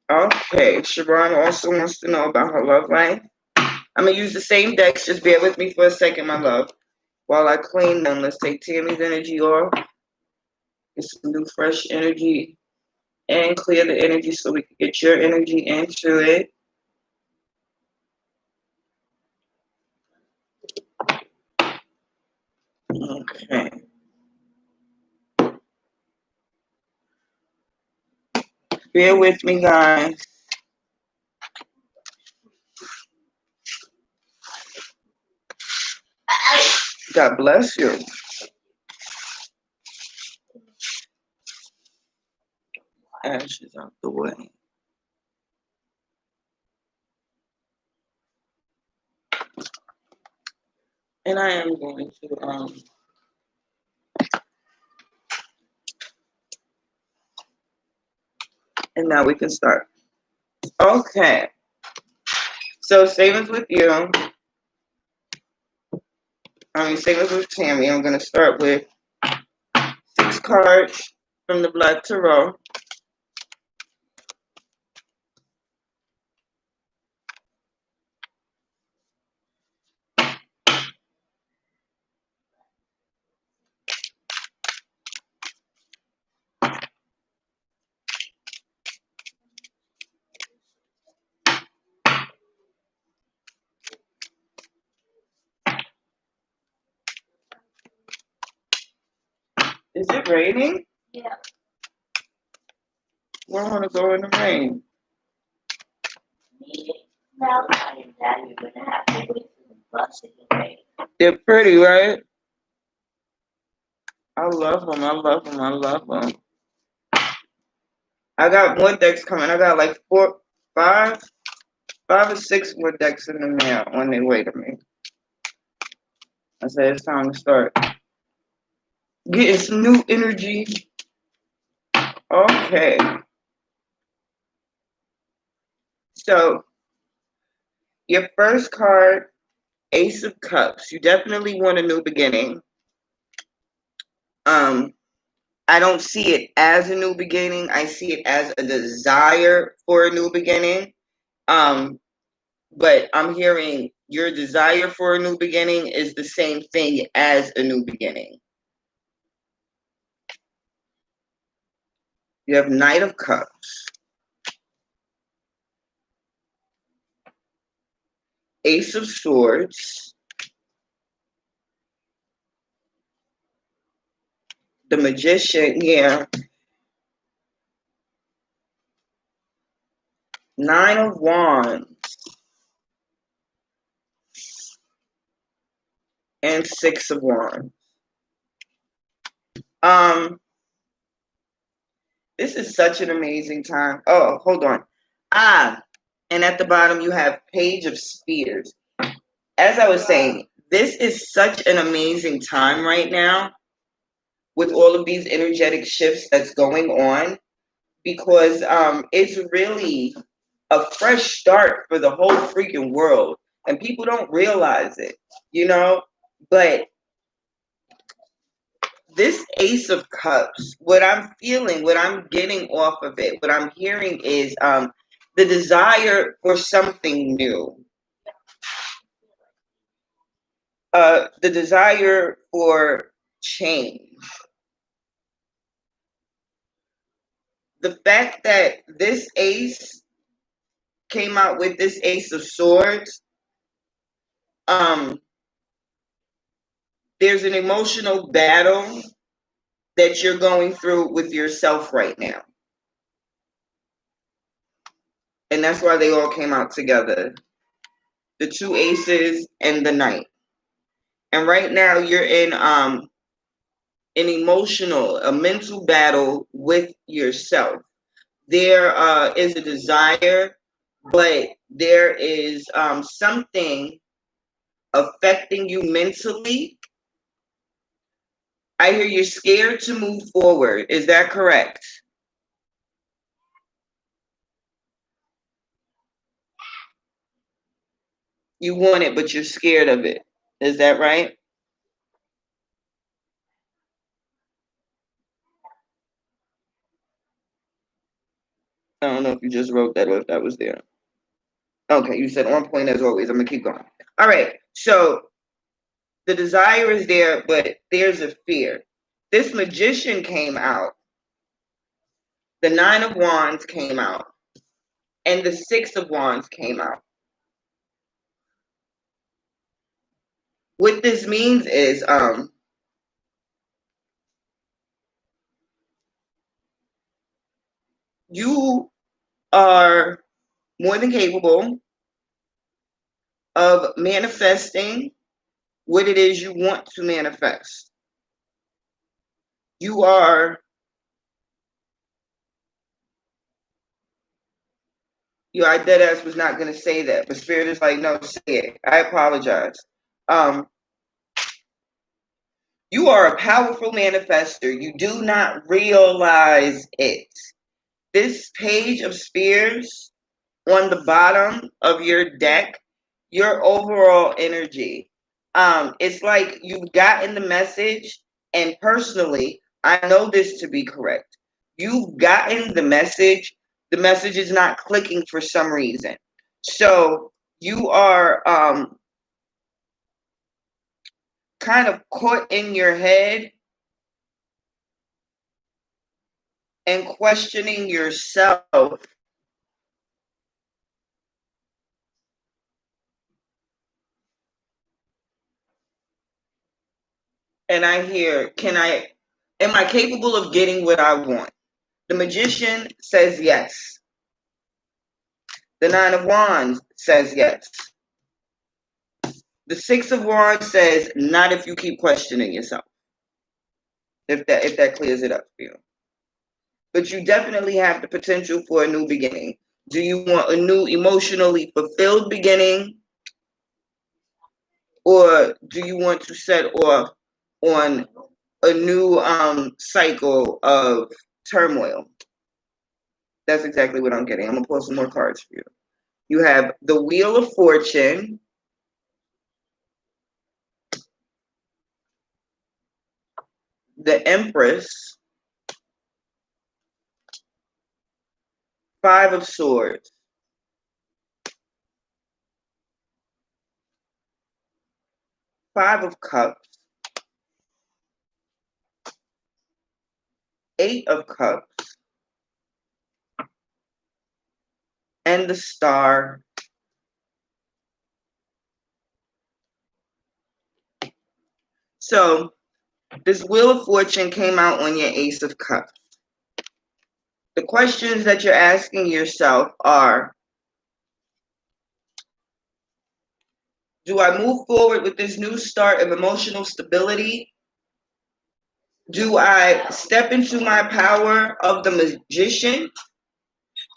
Okay, Sharon also wants to know about her love life. I'm going to use the same decks. Just bear with me for a second, my love. While I clean them, let's take Tammy's energy off. Get some new, fresh energy. And clear the energy so we can get your energy into it. Okay. Bear with me, guys. God bless you. Ashes out the way. And I am going to and now we can start. Okay. So savings with you. Savings with Tammy. I'm gonna start with 6 cards from the Black Tarot. Is it raining? Yeah. I don't want to go in the rain. Now, that you're going to have to wait for the bus in the rain. They're pretty, right? I love them. I love them. I love them. I got more decks coming. I got like 5 or 6 more decks in the mail on their way to me. I said it's time to start getting some new energy. Okay. So your first card, Ace of Cups. You definitely want a new beginning. I don't see it as a new beginning. I see it as a desire for a new beginning. But I'm hearing your desire for a new beginning is the same thing as a new beginning. You have Knight of Cups, Ace of Swords, the Magician, yeah, Nine of Wands, and Six of Wands. This is such an amazing time. Oh, hold on. And at the bottom you have Page of Spears. As I was saying, this is such an amazing time right now with all of these energetic shifts that's going on, because it's really a fresh start for the whole freaking world, and people don't realize it, but this Ace of Cups, what I'm feeling, what I'm getting off of it, what I'm hearing is the desire for something new, the desire for change. The fact that this ace came out with this Ace of Swords, there's an emotional battle that you're going through with yourself right now. And that's why they all came out together. The two aces and the knight. And right now you're in an emotional, a mental battle with yourself. There is a desire, but there is something affecting you mentally. I hear you're scared to move forward. Is that correct? You want it, but you're scared of it. Is that right? I don't know if you just wrote that or if that was there. Okay, you said on point as always. I'm going to keep going. All right, so the desire is there, but there's a fear. This Magician came out. The Nine of Wands came out. And the Six of Wands came out. What this means is you are more than capable of manifesting what it is you want to manifest. You are, I dead ass was not going to say that, but Spirit is like, no, say it. I apologize. You are a powerful manifester. You do not realize it. This Page of Spears on the bottom of your deck, your overall energy. It's like you've gotten the message, and personally, I know this to be correct. You've gotten the message is not clicking for some reason. So you are kind of caught in your head and questioning yourself. And I hear, am I capable of getting what I want? The Magician says yes. The Nine of Wands says yes. The Six of Wands says not if you keep questioning yourself. If that clears it up for you. But you definitely have the potential for a new beginning. Do you want a new emotionally fulfilled beginning? Or do you want to set off on a new cycle of turmoil? That's exactly what I'm getting. I'm going to pull some more cards for you. You have the Wheel of Fortune, the Empress, Five of Swords, Five of Cups, Eight of Cups, and the Star. So this Wheel of Fortune came out on your Ace of Cups. The questions that you're asking yourself are, do I move forward with this new start of emotional stability? Do I step into my power of the magician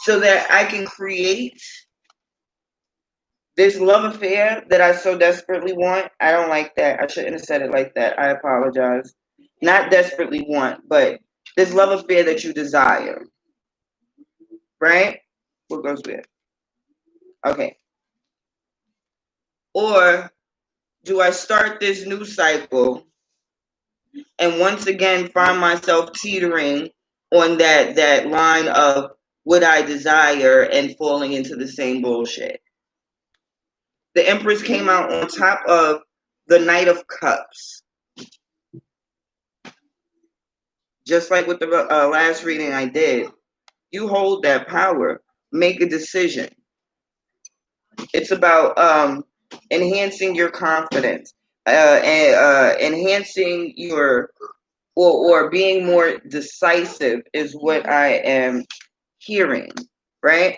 so that I can create this love affair that I so desperately want? I don't like that. I shouldn't have said it like that. I apologize. Not desperately want, but this love affair that you desire. Right? What goes with? Okay. Or do I start this new cycle and once again find myself teetering on that line of what I desire and falling into the same bullshit? The Empress came out on top of the Knight of Cups. Just like with the last reading I did, you hold that power. Make a decision. It's about enhancing your confidence, enhancing your, or being more decisive is what I am hearing, right?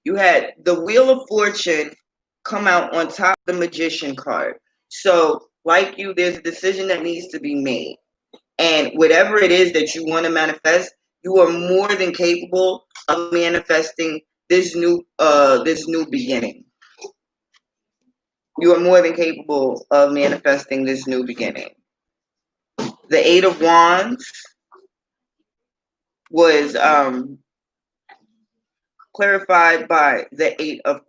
You had the Wheel of Fortune come out on top of the Magician card. So, like you, there's a decision that needs to be made. And whatever it is that you want to manifest, you are more than capable of manifesting this new beginning. You are more than capable of manifesting this new beginning. The Eight of Wands was clarified by the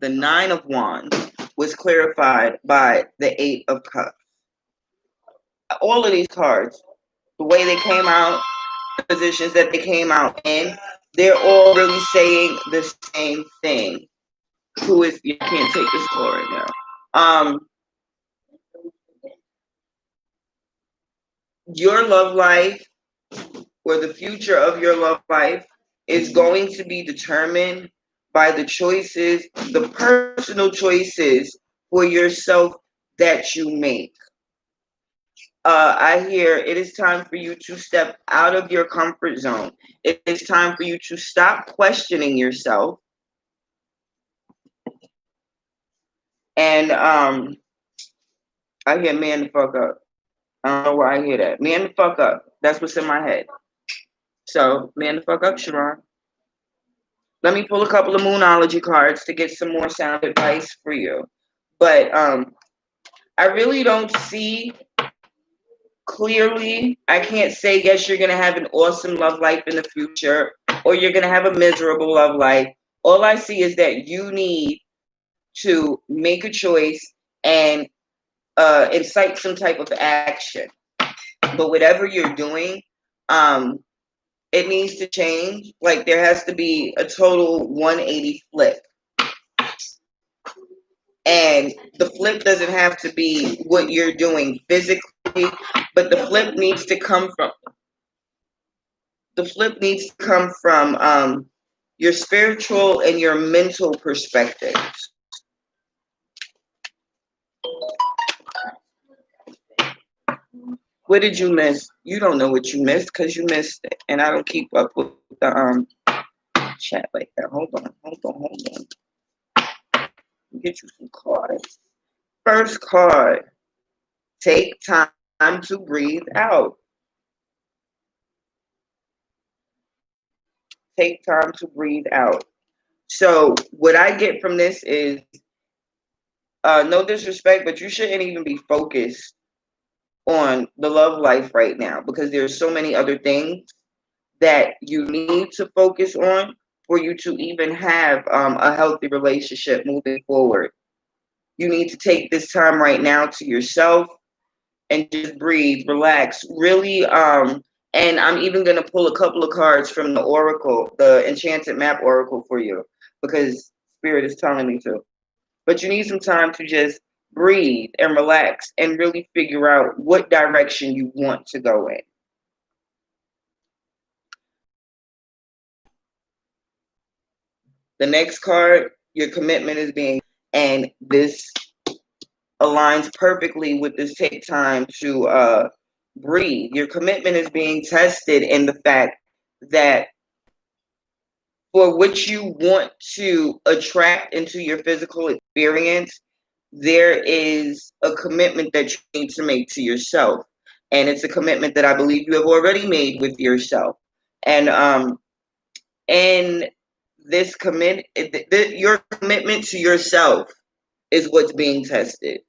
Nine of Wands was clarified by the Eight of Cups. All of these cards, the way they came out, the positions that they came out in, they're all really saying the same thing. You can't take this call right now. Your love life, or the future of your love life, is going to be determined by the choices, the personal choices for yourself that you make. I hear it is time for you to step out of your comfort zone. It is time for you to stop questioning yourself. And I hear man the fuck up. I don't know why I hear that. Man the fuck up. That's what's in my head. So, man the fuck up, Sharon. Let me pull a couple of Moonology cards to get some more sound advice for you. But I really don't see clearly. I can't say, yes, you're going to have an awesome love life in the future, or you're going to have a miserable love life. All I see is that you need to make a choice and incite some type of action. But whatever you're doing, it needs to change. Like, there has to be a total 180 flip. And the flip doesn't have to be what you're doing physically, but the flip needs to come from your spiritual and your mental perspectives. What did you miss? You don't know what you missed because you missed it. And I don't keep up with the chat like that. Hold on. Get you some cards. First card. Take time to breathe out. Take time to breathe out. So what I get from this is, no disrespect, but you shouldn't even be focused on the love life right now, because there's so many other things that you need to focus on for you to even have a healthy relationship moving forward. You need to take this time right now to yourself and just breathe, relax, really. And I'm even going to pull a couple of cards from the Oracle, the Enchanted Map Oracle for you, because Spirit is telling me to. But you need some time to just breathe and relax and really figure out what direction you want to go in. The next card, your commitment is being, and this aligns perfectly with this take time to breathe. Your commitment is being tested in the fact that for what you want to attract into your physical experience, there is a commitment that you need to make to yourself. And it's a commitment that I believe you have already made with yourself. And this your commitment to yourself is what's being tested.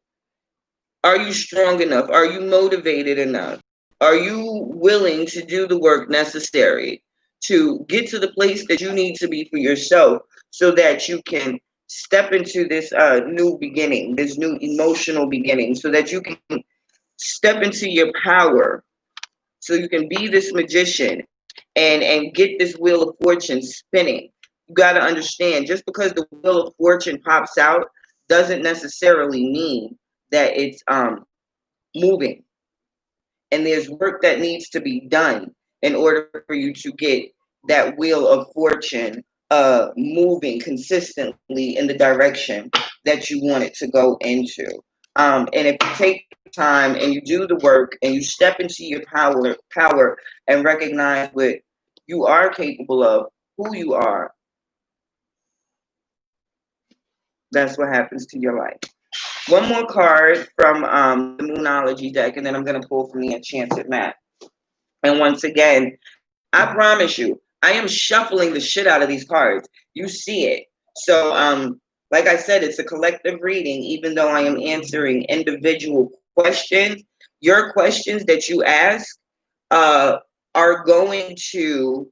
Are you strong enough? Are you motivated enough? Are you willing to do the work necessary to get to the place that you need to be for yourself so that you can step into this new beginning, this new emotional beginning, so that you can step into your power, so you can be this magician and get this wheel of fortune spinning. You got to understand, just because the wheel of fortune pops out doesn't necessarily mean that it's moving. And there's work that needs to be done in order for you to get that wheel of fortune moving consistently in the direction that you want it to go into. And if you take time and you do the work and you step into your power and recognize what you are capable of, who you are, that's what happens to your life. One more card from the Moonology deck, and then I'm going to pull from the Enchanted Map. And once again, I promise you, I am shuffling the shit out of these cards. You see it. So, like I said, it's a collective reading, even though I am answering individual questions. Your questions that you ask are going to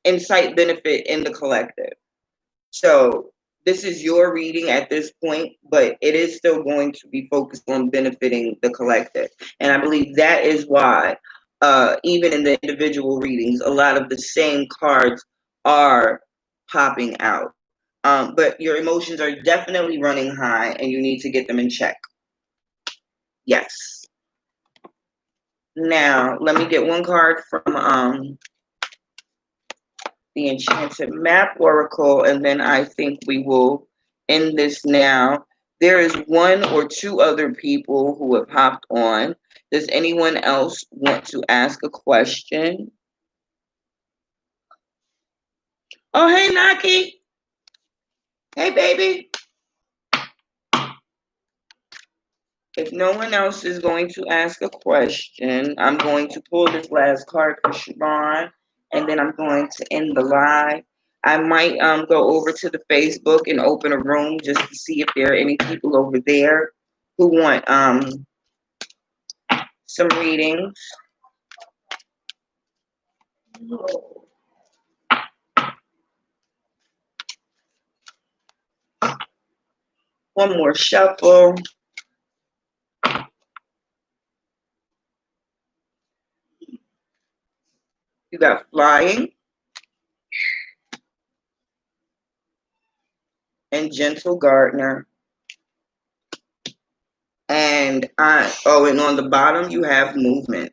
incite benefit in the collective. So this is your reading at this point, but it is still going to be focused on benefiting the collective. And I believe that is why, even in the individual readings, a lot of the same cards are popping out. But your emotions are definitely running high and you need to get them in check. Yes. Now, let me get one card from the Enchanted Map Oracle, and then I think we will end this now. There is one or two other people who have hopped on. Does anyone else want to ask a question? Oh, hey, Naki. Hey, baby. If no one else is going to ask a question, I'm going to pull this last card for Siobhan, and then I'm going to end the live. I might go over to the Facebook and open a room just to see if there are any people over there who want some readings. One more shuffle. You got Flying and Gentle Gardener. And and on the bottom you have Movement.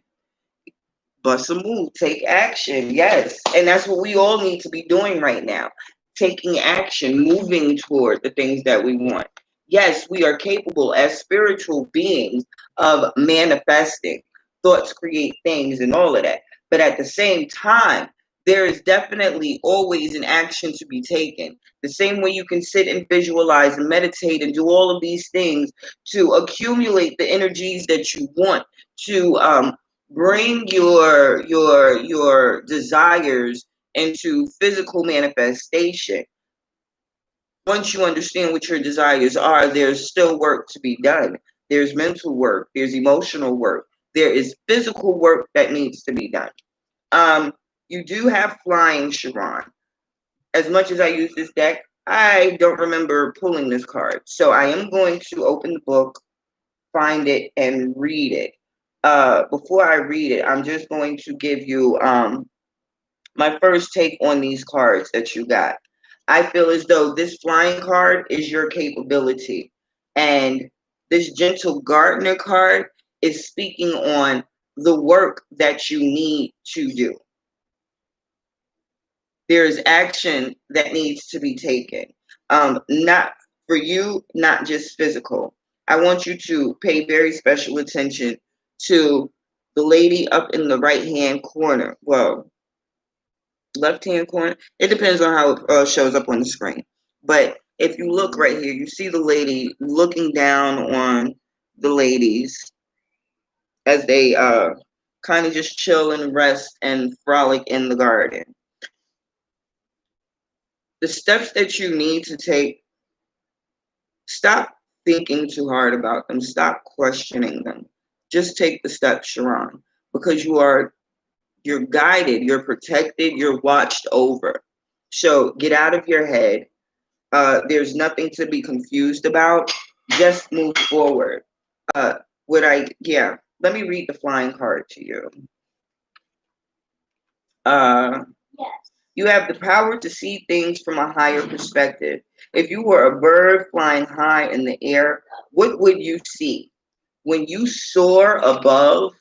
Bust a move, take action. Yes. And that's what we all need to be doing right now. Taking action, moving toward the things that we want. Yes, we are capable as spiritual beings of manifesting. Thoughts create things and all of that. But at the same time, there is definitely always an action to be taken. The same way you can sit and visualize and meditate and do all of these things to accumulate the energies that you want, to bring your desires into physical manifestation. Once you understand what your desires are, there's still work to be done. There's mental work, there's emotional work, there is physical work that needs to be done. You do have Flying, Sharon. As much as I use this deck, I don't remember pulling this card. So I am going to open the book, find it, and read it. Before I read it, I'm just going to give you my first take on these cards that you got. I feel as though this Flying card is your capability, and this Gentle Gardener card is speaking on the work that you need to do. there's action that needs to be taken. Not for you, not just physical. I want you to pay very special attention to the lady up in the right hand corner. Well, left hand corner. It depends on how it shows up on the screen. But if you look right here, you see the lady looking down on the ladies as they kind of just chill and rest and frolic in the garden. The steps that you need to take, stop thinking too hard about them. Stop questioning them. Just take the steps, Sharon, because you're guided, you're protected, you're watched over. So get out of your head. There's nothing to be confused about. Just move forward. Let me read the flying card to you. Yes. You have the power to see things from a higher perspective. If you were a bird flying high in the air, what would you see? When you soar above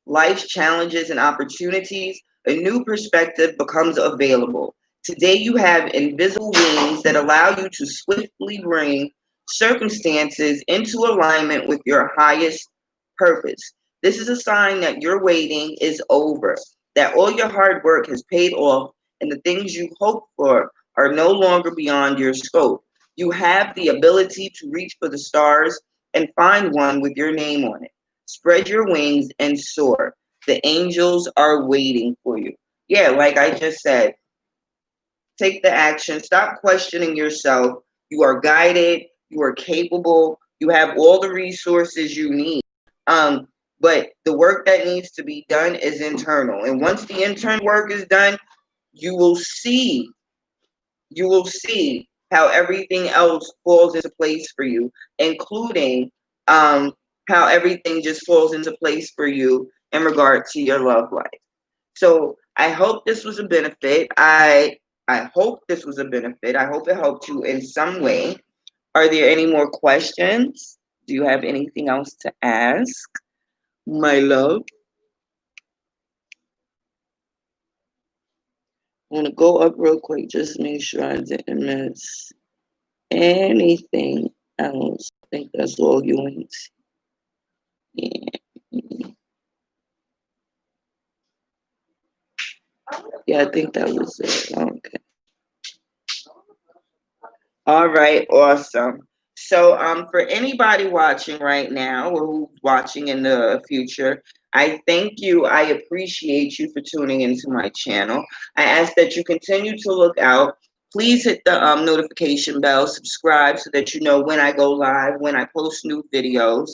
life's challenges and opportunities, a new perspective becomes available. Today, you have invisible wings that allow you to swiftly bring circumstances into alignment with your highest purpose. This is a sign that your waiting is over, that all your hard work has paid off, and the things you hoped for are no longer beyond your scope. You have the ability to reach for the stars and find one with your name on it. Spread your wings and soar. The angels are waiting for you. Yeah, like I just said, take the action. Stop questioning yourself. You are guided. You are capable. You have all the resources you need. But the work that needs to be done is internal. And once the internal work is done, you will see how everything else falls into place for you, including how everything just falls into place for you in regard to your love life. So I hope this was a benefit. I hope this was a benefit. I hope it helped you in some way. Are there any more questions? Do you have anything else to ask, my love? I'm gonna go up real quick, just make sure I didn't miss anything else. I think that's all you want. Yeah, I think that was it. Okay. All right, awesome. So, for anybody watching right now or who's watching in the future, I thank you. I appreciate you for tuning into my channel. I ask that you continue to look out. Please hit the notification bell, subscribe so that you know when I go live, when I post new videos.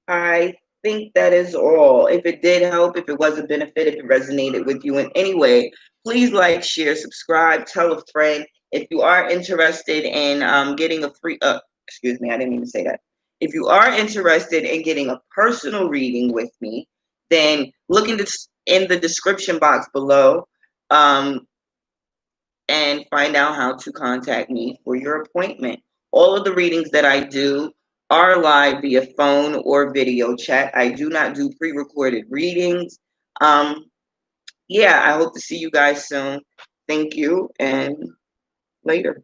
I think that is all. If it did help, if it was a benefit, if it resonated with you in any way, please like, share, subscribe, tell a friend. If you are interested in getting a free, excuse me, I didn't even say that. If you are interested in getting a personal reading with me, then look in the description box below and find out how to contact me for your appointment. All of the readings that I do are live via phone or video chat. I do not do pre-recorded readings. Yeah, I hope to see you guys soon. Thank you, and later.